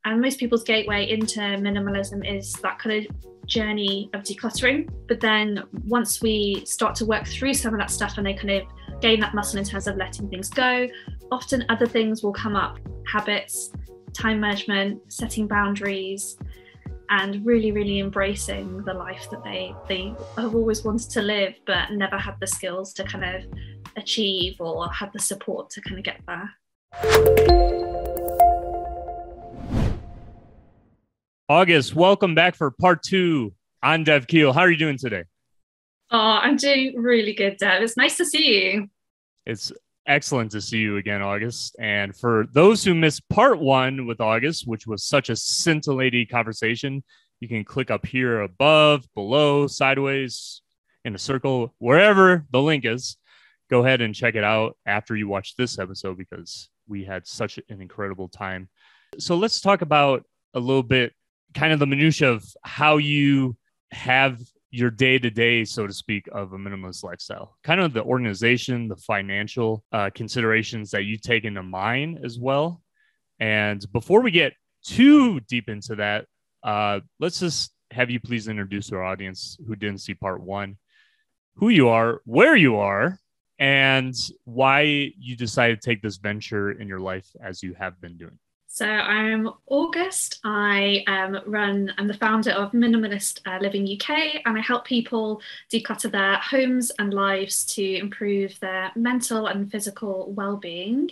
And most people's gateway into minimalism is that kind of journey of decluttering. But then once we start to work through some of that stuff and they kind of gain that muscle in terms of letting things go, often other things will come up: habits, time management, setting boundaries, and really, really embracing the life that they have always wanted to live, but never had the skills to kind of achieve or had the support to kind of get there. August, welcome back for part 2 on KEAL. How are you doing today? Oh, I'm doing really good, Dev. It's nice to see you. It's excellent to see you again, August. And for those who missed part 1 with August, which was such a scintillating conversation, you can click up here above, below, sideways, in a circle, wherever the link is. Go ahead and check it out after you watch this episode because we had such an incredible time. So let's talk about a little bit kind of the minutia of how you have your day-to-day, so to speak, of a minimalist lifestyle, kind of the organization, the financial considerations that you take into mind as well. And before we get too deep into that, let's just have you please introduce our audience who didn't see part 1, who you are, where you are, and why you decided to take this venture in your life as you have been doing. So I'm August. I'm the founder of Minimalist Living UK, and I help people declutter their homes and lives to improve their mental and physical well-being.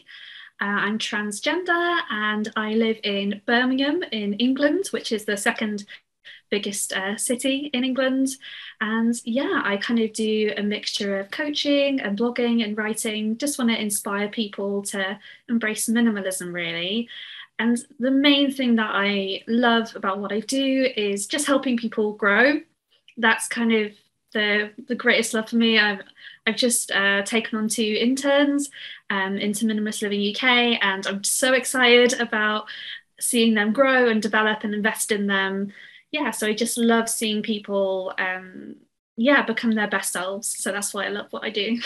I'm transgender and I live in Birmingham in England, which is the second biggest city in England. And yeah, I kind of do a mixture of coaching and blogging and writing. Just want to inspire people to embrace minimalism, really. And the main thing that I love about what I do is just helping people grow. That's kind of the greatest love for me. I've just taken on 2 interns into Minimalist Living UK, and I'm so excited about seeing them grow and develop and invest in them. Yeah, so I just love seeing people become their best selves. So that's why I love what I do.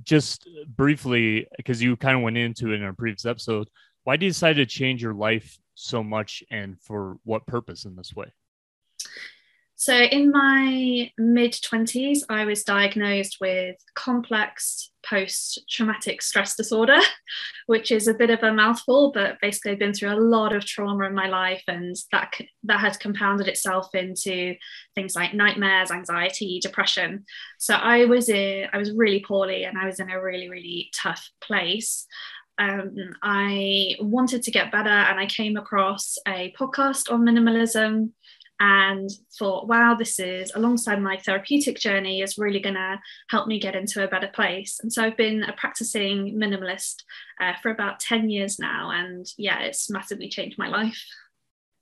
Just briefly, because you kind of went into it in our previous episode, why did you decide to change your life so much and for what purpose in this way? So in my mid-20s, I was diagnosed with complex post-traumatic stress disorder, which is a bit of a mouthful, but basically I've been through a lot of trauma in my life, and that has compounded itself into things like nightmares, anxiety, depression. So I was really poorly and I was in a really, really tough place. I wanted to get better, and I came across a podcast on minimalism and thought, wow, this is, alongside my therapeutic journey, is really going to help me get into a better place. And so I've been a practicing minimalist for about 10 years now. And yeah, it's massively changed my life.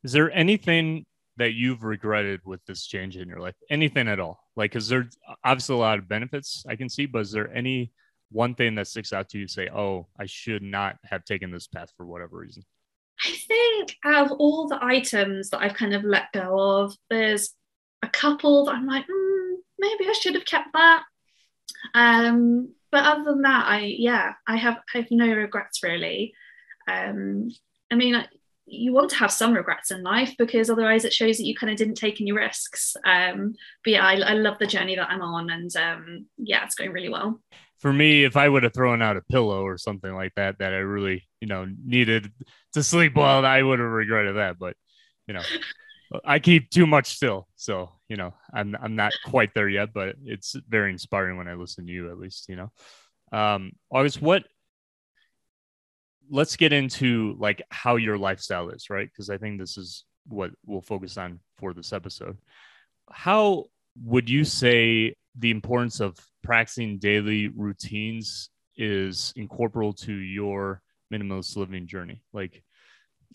Is there anything that you've regretted with this change in your life? Anything at all? Like, is there obviously a lot of benefits I can see, but is there any one thing that sticks out to you, say, oh, I should not have taken this path for whatever reason? I think out of all the items that I've kind of let go of, there's a couple that I'm like, maybe I should have kept that. But other than that, I have no regrets, really. I mean, you want to have some regrets in life because otherwise it shows that you kind of didn't take any risks. But yeah, I love the journey that I'm on, and it's going really well. For me, if I would have thrown out a pillow or something like that I really, needed to sleep well, I would have regretted that. But, I keep too much still. So, I'm not quite there yet, but it's very inspiring when I listen to you, at least, August, let's get into like how your lifestyle is, right? Because I think this is what we'll focus on for this episode. How would you say the importance of practicing daily routines is incorporeal to your minimalist living journey? Like,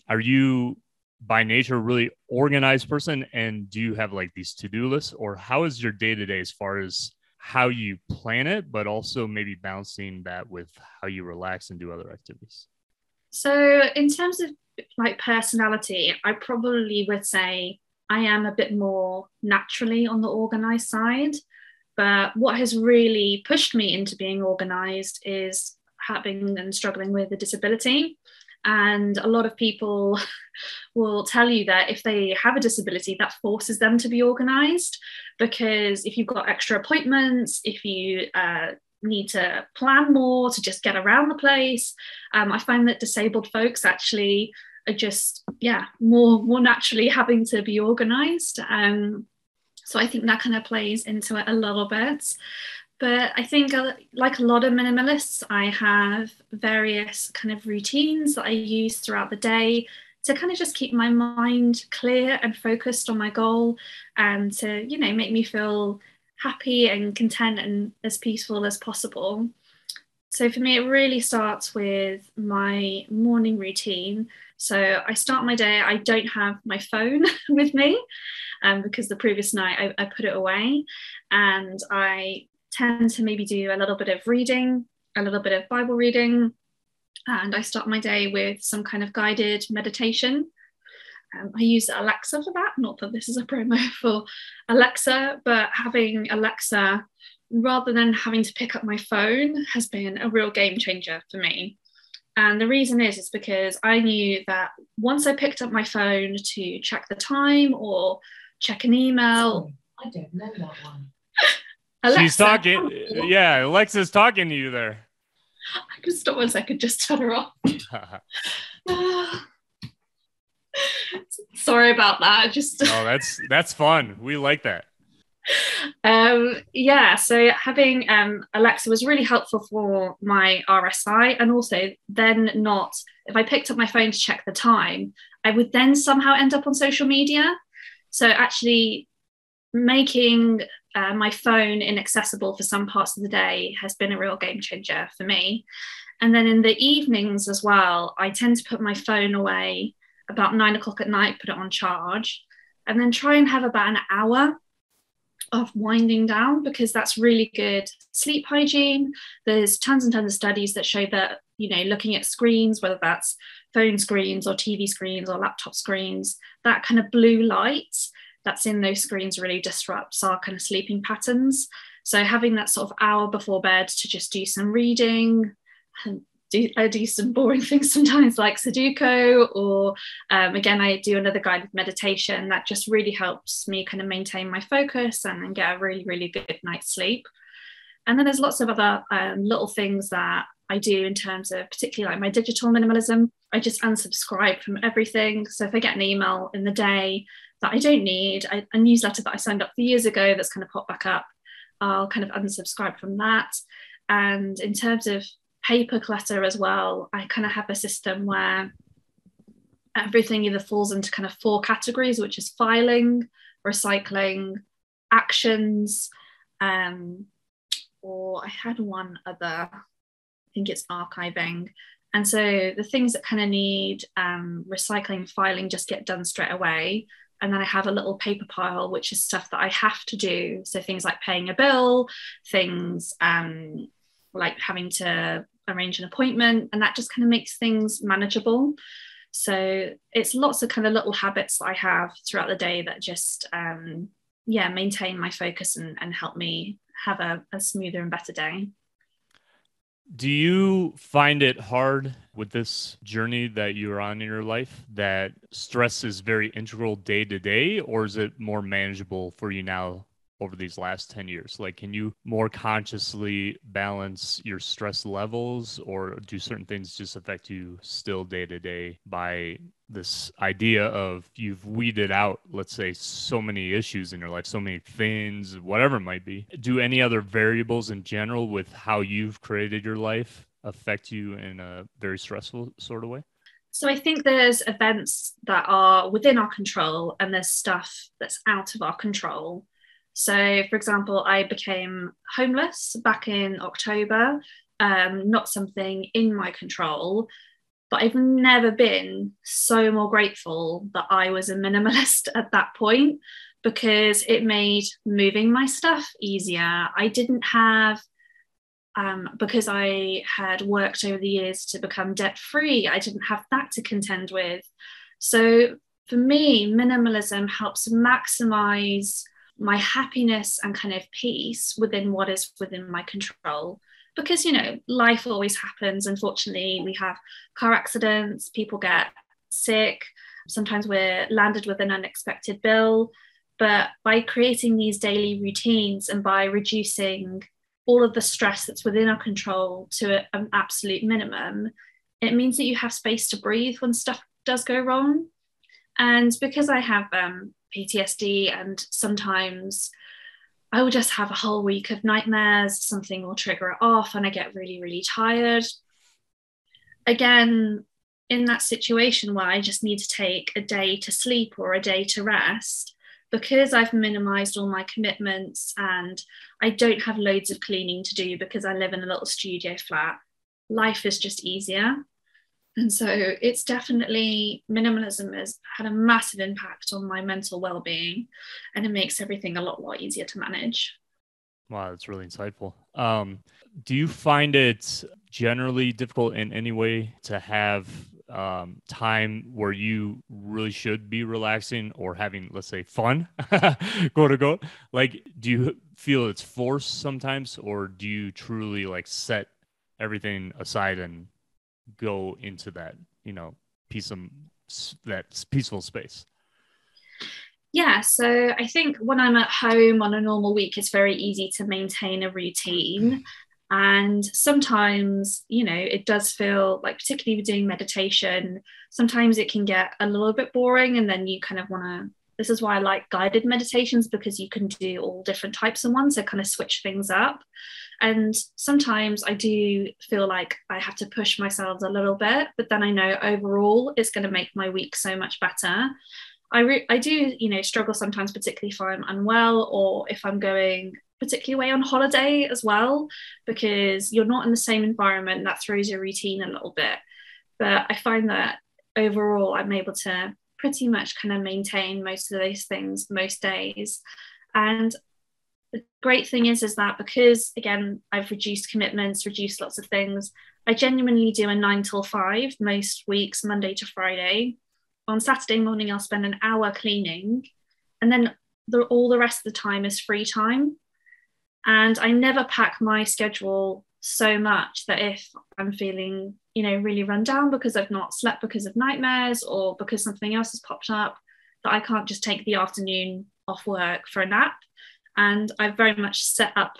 are you by nature a really organized person, and do you have like these to-do lists, or how is your day-to-day as far as how you plan it, but also maybe balancing that with how you relax and do other activities? So in terms of like personality, I probably would say I am a bit more naturally on the organized side. But what has really pushed me into being organized is having and struggling with a disability. And a lot of people will tell you that if they have a disability, that forces them to be organized, because if you've got extra appointments, if you need to plan more to just get around the place, I find that disabled folks actually are just, more naturally having to be organized. So I think that kind of plays into it a little bit. But I think, like a lot of minimalists, I have various kind of routines that I use throughout the day to kind of just keep my mind clear and focused on my goal, and to, make me feel happy and content and as peaceful as possible. So for me, it really starts with my morning routine. So I start my day, I don't have my phone with me, because the previous night I put it away, and I tend to maybe do a little bit of reading, a little bit of Bible reading, and I start my day with some kind of guided meditation. I use Alexa for that, not that this is a promo for Alexa, but having Alexa rather than having to pick up my phone has been a real game changer for me. And the reason is because I knew that once I picked up my phone to check the time or check an email. Sorry, I don't know that one. Alexa, she's talking. Yeah, Alexa's talking to you there. I could stop 1 second, just turn her off. Sorry about that. Oh, that's fun. We like that. So having Alexa was really helpful for my RSI, and also then not, if I picked up my phone to check the time, I would then somehow end up on social media. So actually making my phone inaccessible for some parts of the day has been a real game changer for me. And then in the evenings as well, I tend to put my phone away about 9 o'clock at night, put it on charge, and then try and have about an hour of winding down, because that's really good sleep hygiene. There's tons and tons of studies that show that, looking at screens, whether that's phone screens or TV screens or laptop screens, that kind of blue light that's in those screens really disrupts our kind of sleeping patterns. So having that sort of hour before bed to just do some reading, and I do some boring things sometimes like Sudoku, or again, I do another guided meditation that just really helps me kind of maintain my focus and get a really, really good night's sleep. And then there's lots of other little things that I do in terms of particularly like my digital minimalism. I just unsubscribe from everything. So if I get an email in the day that I don't need, a newsletter that I signed up for years ago that's kind of popped back up, I'll kind of unsubscribe from that. And in terms of paper clutter as well, I kind of have a system where everything either falls into kind of 4 categories, which is filing, recycling, actions, or I had one other, I think it's archiving. And so the things that kind of need recycling, filing just get done straight away. And then I have a little paper pile, which is stuff that I have to do. So things like paying a bill, things like having to arrange an appointment, and that just kind of makes things manageable. So it's lots of kind of little habits that I have throughout the day that just maintain my focus and help me have a smoother and better day. Do you find it hard with this journey that you're on in your life, that stress is very integral day to day, or is it more manageable for you now over these last 10 years? Like, can you more consciously balance your stress levels, or do certain things just affect you still day to day by this idea of you've weeded out, let's say, so many issues in your life, so many things, whatever it might be? Do any other variables in general with how you've created your life affect you in a very stressful sort of way? So I think there's events that are within our control, and there's stuff that's out of our control. So, for example, I became homeless back in October, not something in my control, but I've never been so more grateful that I was a minimalist at that point, because it made moving my stuff easier. I didn't have, because I had worked over the years to become debt-free, I didn't have that to contend with. So for me, minimalism helps maximize my happiness and kind of peace within what is within my control. because, you know, life always happens. Unfortunately, we have car accidents, people get sick, sometimes we're landed with an unexpected bill. But by creating these daily routines and by reducing all of the stress that's within our control to an absolute minimum, it means that you have space to breathe when stuff does go wrong. And because I have PTSD, and sometimes I will just have a whole week of nightmares, something will trigger it off, and I get really, really tired. Again, in that situation where I just need to take a day to sleep or a day to rest, because I've minimized all my commitments and I don't have loads of cleaning to do because I live in a little studio flat, life is just easier. And so it's definitely, minimalism has had a massive impact on my mental well-being, and it makes everything a lot easier to manage. Wow, that's really insightful. Do you find it generally difficult in any way to have time where you really should be relaxing or having, let's say, fun, quote unquote? Like, do you feel it's forced sometimes, or do you truly like set everything aside and go into that, that peaceful space? Yeah, so I think when I'm at home on a normal week, it's very easy to maintain a routine. And sometimes, you know, it does feel like, particularly with doing meditation, sometimes it can get a little bit boring. And then you kind of want to, this is why I like guided meditations, because you can do all different types of ones. So kind of switch things up. And sometimes I do feel like I have to push myself a little bit, but then I know overall it's going to make my week so much better. I do, you know, struggle sometimes, particularly if I'm unwell or if I'm going particularly away on holiday as well, because you're not in the same environment. That throws your routine a little bit. But I find that overall, I'm able to pretty much kind of maintain most of those things most days. And the great thing is that because, again, I've reduced commitments, reduced lots of things, I genuinely do a 9 till 5 most weeks, Monday to Friday. On Saturday morning, I'll spend an hour cleaning, and then all the rest of the time is free time. And I never pack my schedule so much that if I'm feeling, you know, really run down because I've not slept because of nightmares or because something else has popped up, that I can't just take the afternoon off work for a nap. And I've very much set up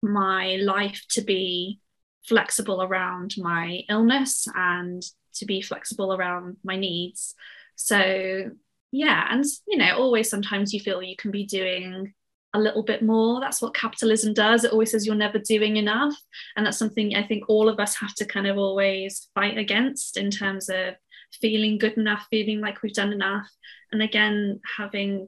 my life to be flexible around my illness and to be flexible around my needs. So yeah, and you know, always sometimes you feel you can be doing a little bit more. That's what capitalism does. It always says you're never doing enough. And that's something I think all of us have to kind of always fight against, in terms of feeling good enough, feeling like we've done enough. And again,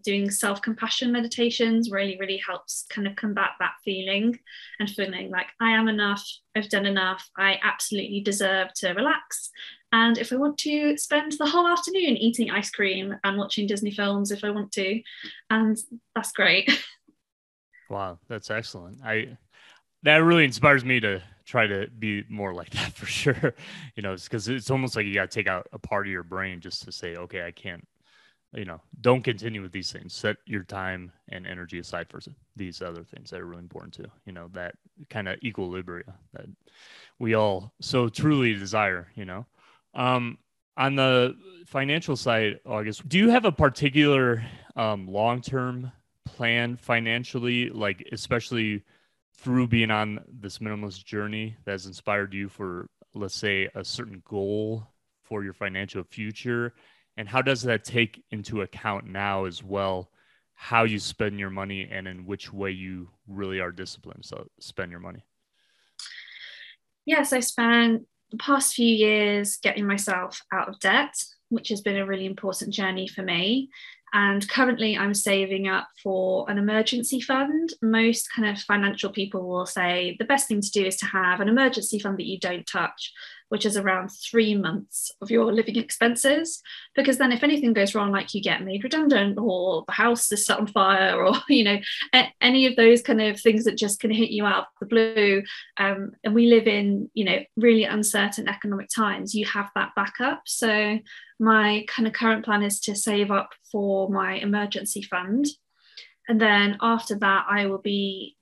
doing self-compassion meditations really, really helps kind of combat that feeling and feeling like I am enough, I've done enough, I absolutely deserve to relax. And if I want to spend the whole afternoon eating ice cream and watching Disney films, if I want to, and that's great. Wow, that's excellent. That really inspires me to try to be more like that for sure. You know, because it's almost like you got to take out a part of your brain just to say, okay, I can't, don't continue with these things. Set your time and energy aside for these other things that are really important too. You know, that kind of equilibria that we all so truly desire, On the financial side, August, do you have a particular long-term plan financially, like especially through being on this minimalist journey that has inspired you for, let's say, a certain goal for your financial future? And how does that take into account now as well, how you spend your money and in which way you really are disciplined to spend your money? Yes, I spent the past few years getting myself out of debt, which has been a really important journey for me. And currently, I'm saving up for an emergency fund. Most kind of financial people will say the best thing to do is to have an emergency fund that you don't touch, which is around 3 months of your living expenses. Because then if anything goes wrong, like you get made redundant or the house is set on fire, or, any of those kind of things that just can hit you out of the blue. And we live in, really uncertain economic times, you have that backup. So my kind of current plan is to save up for my emergency fund. And then after that, I will be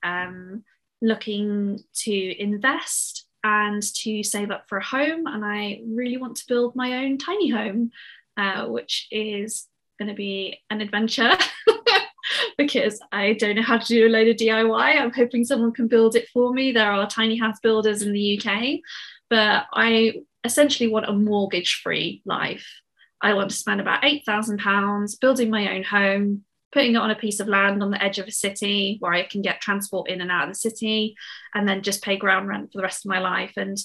looking to invest and to save up for a home. And I really want to build my own tiny home, which is going to be an adventure because I don't know how to do a load of DIY. I'm hoping someone can build it for me. There are tiny house builders in the UK, but I essentially want a mortgage-free life. I want to spend about £8,000 building my own home, putting it on a piece of land on the edge of a city where I can get transport in and out of the city, and then just pay ground rent for the rest of my life. And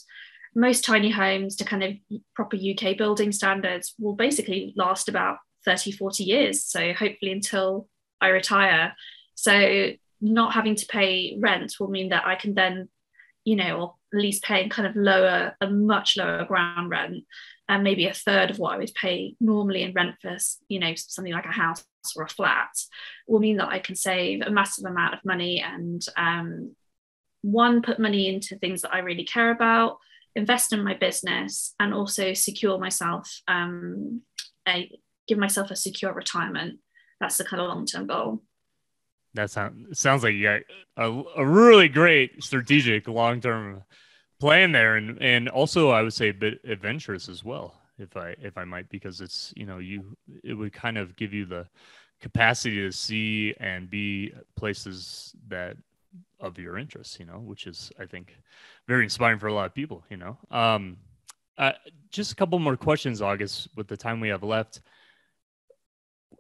most tiny homes, to kind of proper UK building standards, will basically last about 30, 40 years. So hopefully until I retire. So not having to pay rent will mean that I can then, or at least paying kind of a much lower ground rent, and maybe a third of what I would pay normally in rent for, something like a house or a flat, will mean that I can save a massive amount of money and put money into things that I really care about, invest in my business, and also secure myself, give myself a secure retirement. That's the kind of long-term goal. That sounds like you got a really great strategic long-term plan there, and also I would say a bit adventurous as well, if I might, because it's it would kind of give you the capacity to see and be places that of your interests, which is, I think, very inspiring for a lot of people. Just a couple more questions, August, with the time we have left.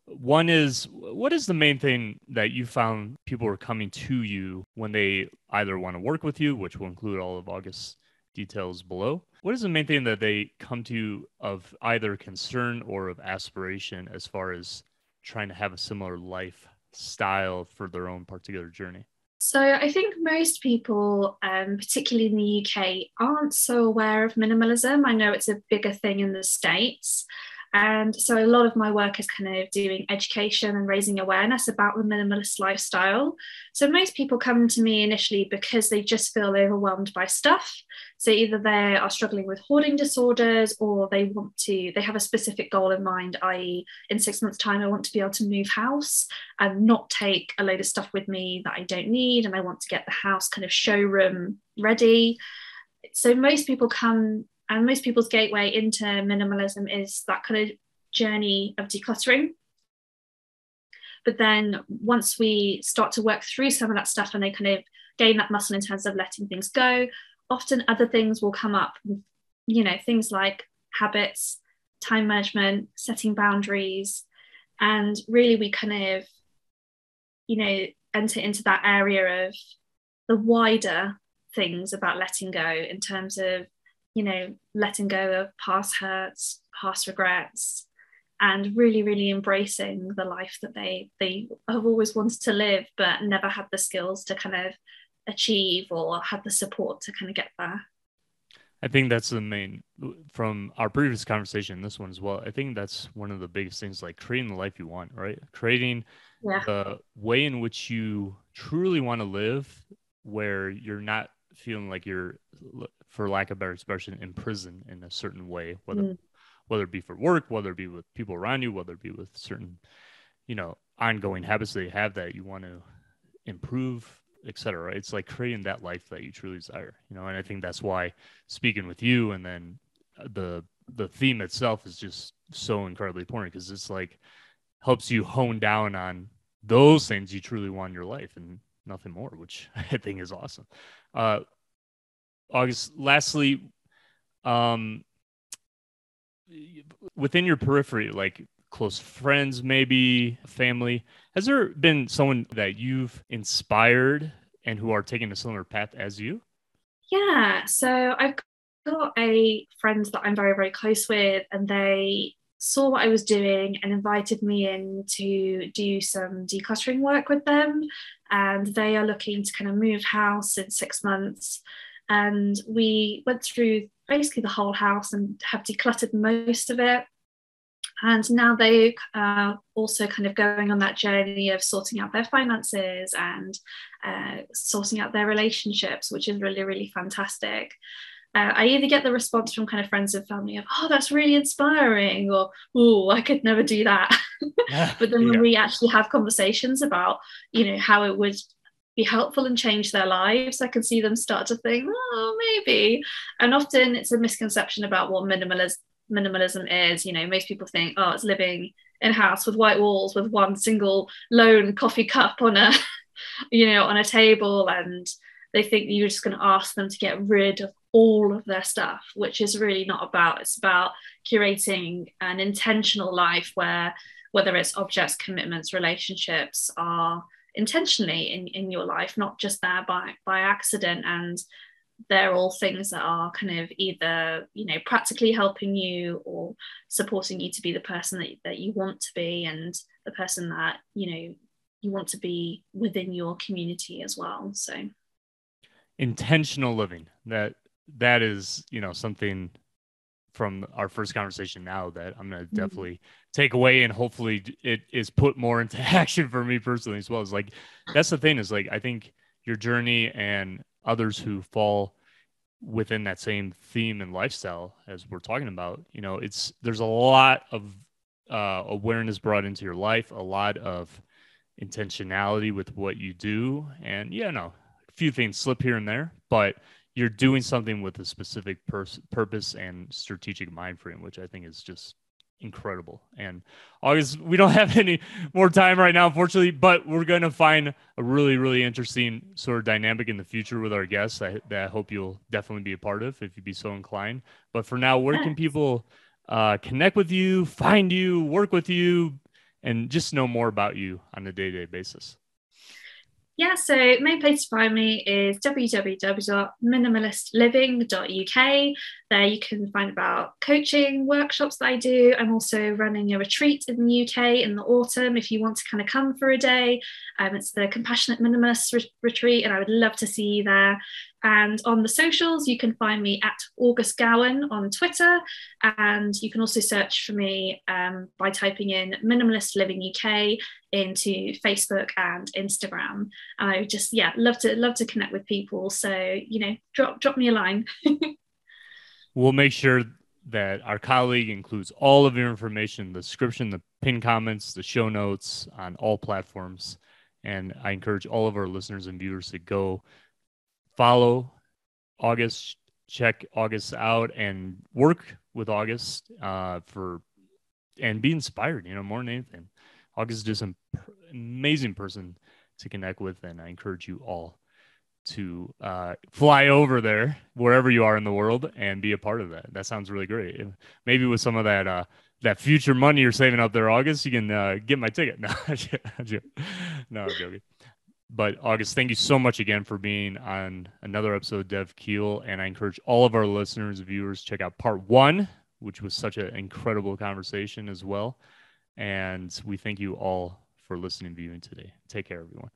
One is, what is the main thing that you found people are coming to you when they either want to work with you, which will include all of August's details below? What is the main thing that they come to you of either concern or of aspiration as far as trying to have a similar lifestyle for their own particular journey? So I think most people, particularly in the UK, aren't so aware of minimalism. I know it's a bigger thing in the States. And so a lot of my work is kind of doing education and raising awareness about the minimalist lifestyle. So most people come to me initially because they just feel overwhelmed by stuff. So either they are struggling with hoarding disorders, or they have a specific goal in mind, i.e. in 6 months' time, I want to be able to move house and not take a load of stuff with me that I don't need. And I want to get the house kind of showroom ready. So most people come, and most people's gateway into minimalism is that kind of journey of decluttering. But then once we start to work through some of that stuff and they kind of gain that muscle in terms of letting things go, often other things will come up, things like habits, time management, setting boundaries. And really we kind of, enter into that area of the wider things about letting go, in terms of, letting go of past hurts, past regrets, and really, really embracing the life that they have always wanted to live, but never had the skills to kind of achieve or had the support to kind of get there. I think that's the main, from our previous conversation, this one as well, I think that's one of the biggest things, like creating the life you want, right? Creating the way in which you truly want to live, where you're not feeling like you're, for lack of a better expression, in prison in a certain way, whether it be for work, whether it be with people around you, whether it be with certain, ongoing habits that you have that you want to improve, etc. Right? It's like creating that life that you truly desire, and I think that's why speaking with you, and then the theme itself is just so incredibly important, because it's like helps you hone down on those things you truly want in your life and nothing more, which I think is awesome. August, lastly, within your periphery, like close friends, maybe family, has there been someone that you've inspired and who are taking a similar path as you? Yeah, so I've got a friend that I'm very, very close with, and they saw what I was doing and invited me in to do some decluttering work with them. And they are looking to kind of move house in 6 months. And we went through basically the whole house and have decluttered most of it. And now they are also kind of going on that journey of sorting out their finances and sorting out their relationships, which is really, really fantastic. I either get the response from kind of friends and family of, oh, that's really inspiring, or, oh, I could never do that. But then when we actually have conversations about, how it would, be helpful and change their lives, I can see them start to think, oh, maybe. And often it's a misconception about what minimalism is. You know, most people think, oh, it's living in a house with white walls with one single lone coffee cup on a on a table, and they think you're just going to ask them to get rid of all of their stuff, which is really not about. It's about curating an intentional life where whether it's objects, commitments, relationships are intentionally in your life, not just there by accident. And they're all things that are kind of either, practically helping you or supporting you to be the person that you want to be, and the person that, you want to be within your community as well. So intentional living, that is, something from our first conversation now that I'm going to definitely take away, and hopefully it is put more into action for me personally as well. Is like, that's the thing, is like, I think your journey and others who fall within that same theme and lifestyle as we're talking about, there's a lot of awareness brought into your life, a lot of intentionality with what you do. And a few things slip here and there, but you're doing something with a specific purpose and strategic mind frame, which I think is just incredible. And August, we don't have any more time right now, unfortunately, but we're going to find a really, really interesting sort of dynamic in the future with our guests that I hope you'll definitely be a part of if you'd be so inclined. But for now, where can people connect with you, find you, work with you, and just know more about you on a day-to-day basis? Yeah, so main place to find me is www.minimalistliving.uk. There you can find about coaching workshops that I do. I'm also running a retreat in the UK in the autumn if you want to kind of come for a day. It's the Compassionate Minimalist Retreat, and I would love to see you there. And on the socials, you can find me at August Gawen on Twitter. And you can also search for me by typing in Minimalist Living UK into Facebook and Instagram. And I would just, love to connect with people. So, drop me a line. We'll make sure that our colleague includes all of your information in the description, the pinned comments, the show notes on all platforms. And I encourage all of our listeners and viewers to go follow August, check August out, and work with August and be inspired, more than anything. August is just an amazing person to connect with, and I encourage you all to fly over there, wherever you are in the world, and be a part of that. That sounds really great. Maybe with some of that future money you're saving up there, August, you can get my ticket. No, I'm joking. But August, thank you so much again for being on another episode of KEAL. And I encourage all of our listeners and viewers, check out part 1, which was such an incredible conversation as well. And we thank you all for listening and viewing today. Take care, everyone.